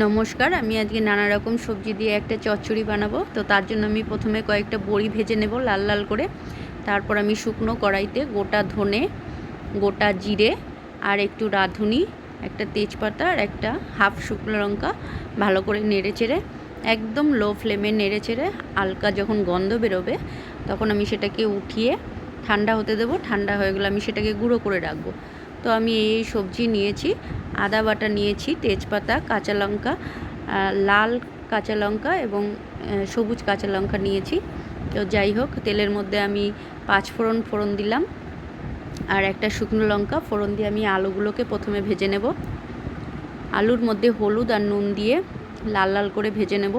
নমস্কার, আমি আজকে নানা রকম সবজি দিয়ে একটা চচ্চড়ি বানাবো। তো তার জন্য আমি প্রথমে কয়েকটা বড়ি ভেজে নেব লাল লাল করে। তারপর আমি শুকনো কড়াইতে গোটা ধনে, গোটা জিরে আর একটু রাঁধুনি, একটা তেজপাতা আর একটা হাফ শুকনো লঙ্কা ভালো করে নেড়েচেড়ে, একদম লো ফ্লেমে নেড়েচেড়ে হালকা যখন গন্ধ বেরোবে তখন আমি সেটাকে উঠিয়ে ঠান্ডা হতে দেবো। ঠান্ডা হয়ে গেলে আমি সেটাকে গুঁড়ো করে রাখবো। তো আমি এই সবজি নিয়েছি, আদা বাটা নিয়েছি, তেজপাতা, কাঁচা লঙ্কা, লাল কাঁচা লঙ্কা এবং সবুজ কাঁচা লঙ্কা নিয়েছি। তো যাই হোক, তেলের মধ্যে আমি 5 ফোড়ন দিলাম আর একটা শুকনো লঙ্কা ফোড়ন দিয়ে আমি আলুগুলোকে প্রথমে ভেজে নেব। আলুর মধ্যে হলুদ আর নুন দিয়ে লাল লাল করে ভেজে নেব।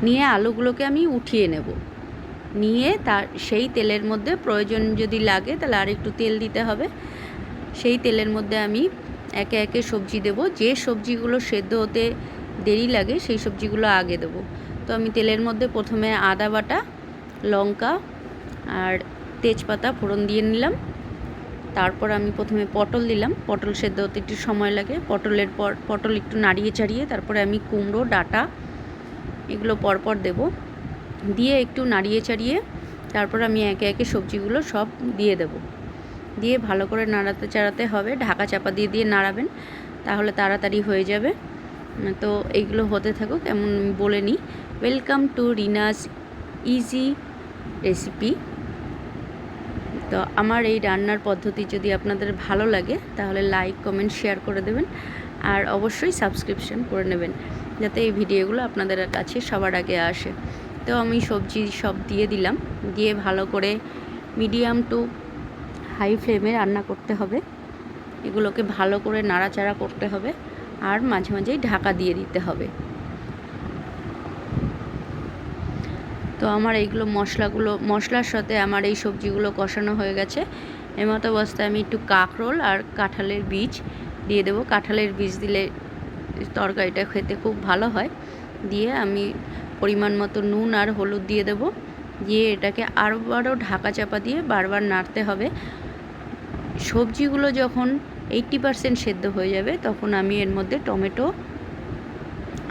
নিয়ে আলুগুলোকে আমি উঠিয়ে নেব। নিয়ে তার সেই তেলের মধ্যে প্রয়োজন যদি লাগে তাহলে আর একটু তেল দিতে হবে। সেই তেলের মধ্যে আমি একে একে সবজি দেব। যে সবজিগুলো সেদ্ধ হতে দেরি লাগে সেই সবজিগুলো আগে দেব। তো আমি তেলের মধ্যে প্রথমে আদা বাটা, লঙ্কা আর তেজপাতা ফোড়ন দিয়ে নিলাম। তারপর আমি প্রথমে পটল দিলাম। পটল সেদ্ধ হতে একটু সময় লাগে। পটল একটু নাড়িয়ে চাড়িয়ে তারপরে আমি কুমড়ো ডাঁটা এগুলো পরপর দেব। দিয়ে একটু নাড়িয়ে চাড়িয়ে তারপর আমি একে একে সবজিগুলো সব দিয়ে দেব। দিয়ে ভালো করে নাড়াতে চাড়াতে হবে। ঢাকা চাপা দিয়ে দিয়ে নাড়াবেন, তাহলে তাড়াতাড়ি হয়ে যাবে। তো এইগুলো হতে থাকুক। এমন বলে নিই, welcome to Rina's easy recipe. তো আমার এই রান্নার পদ্ধতি যদি আপনাদের ভালো লাগে তাহলে লাইক, কমেন্ট, শেয়ার করে দেবেন আর অবশ্যই সাবস্ক্রিপশন করে নেবেন, যাতে এই ভিডিওগুলো আপনাদের কাছে সবার আগে আসে। তো আমি সবজি সব দিয়ে দিলাম। দিয়ে ভালো করে মিডিয়াম টু হাই ফ্লেমে রান্না করতে হবে। এগুলোকে ভালো করে নাড়াচাড়া করতে হবে আর মাঝে মাঝেই ঢাকা দিয়ে দিতে হবে। তো আমার এইগুলো মশলার সাথে আমার এই সবজিগুলো কষানো হয়ে গেছে। এমতো অবস্থায় আমি একটু কাঁকরোল আর কাঁঠালের বীজ দিয়ে দেবো। কাঁঠালের বীজ দিলে তরকারিটা খেতে খুব ভালো হয়। দিয়ে আমি পরিমাণ মতো নুন আর হলুদ দিয়ে দেব। দিয়ে এটাকে আরও ঢাকা চাপা দিয়ে বারবার নাড়তে হবে। সবজিগুলো যখন 80% সেদ্ধ হয়ে যাবে তখন আমি এর মধ্যে টমেটো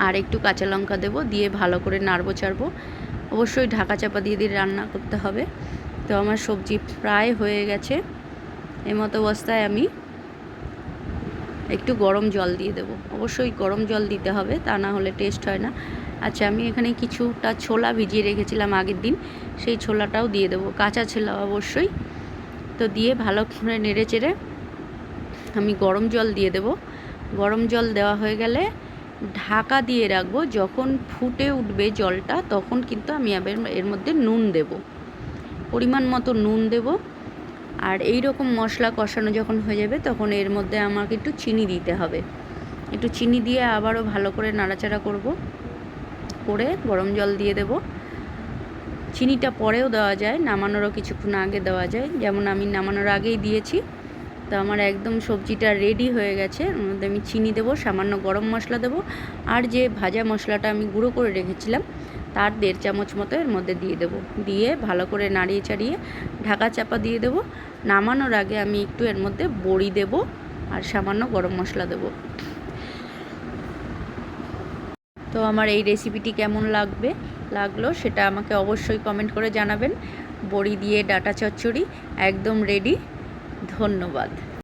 আর একটু কাঁচা লঙ্কা দেবো। দিয়ে ভালো করে নাড়বো চাড়বো। অবশ্যই ঢাকা চাপা দিয়ে দিয়ে রান্না করতে হবে। তো আমার সবজি প্রায় হয়ে গেছে। এমতো অবস্থায় আমি একটু গরম জল দিয়ে দেবো। অবশ্যই গরম জল দিতে হবে, তা না হলে টেস্ট হয় না। আচ্ছা, আমি এখানে কিছুটা ছোলা ভিজিয়ে রেখেছিলাম আগের দিন, সেই ছোলাটাও দিয়ে দেবো, কাঁচা ছোলা অবশ্যই। তো দিয়ে ভালো করে নেড়ে চেড়ে আমি গরম জল দিয়ে দেব। গরম জল দেওয়া হয়ে গেলে ঢাকা দিয়ে রাখবো। যখন ফুটে উঠবে জলটা তখন কিন্তু আমি এর মধ্যে নুন দেব, পরিমাণ মতো নুন দেব। আর এই রকম মশলা কষানো যখন হয়ে যাবে তখন এর মধ্যে আমাকে একটু চিনি দিতে হবে। একটু চিনি দিয়ে আবারও ভালো করে নাড়াচাড়া করে গরম জল দিয়ে দেব। চিনিটা পরেও দেওয়া যায়, নামানোরও কিছুক্ষণ আগে দেওয়া যায়, যেমন আমি নামানোর আগেই দিয়েছি। তো আমার একদম সবজিটা রেডি হয়ে গেছে। এর মধ্যে আমি চিনি দেবো, সামান্য গরম মশলা দেবো আর যে ভাজা মশলাটা আমি গুঁড়ো করে রেখেছিলাম তার 1.5 চামচ মতো এর মধ্যে দিয়ে দেবো। দিয়ে ভালো করে নাড়িয়ে চাড়িয়ে ঢাকা চাপা দিয়ে দেবো। নামানোর আগে আমি একটু এর মধ্যে বড়ি দেবো আর সামান্য গরম মশলা দেবো। তো আমার এই রেসিপিটি কেমন লাগলো সেটা আমাকে অবশ্যই কমেন্ট করে জানাবেন। বড়ি দিয়ে ডাঁটা চচ্চড়ি একদম রেডি। ধন্যবাদ।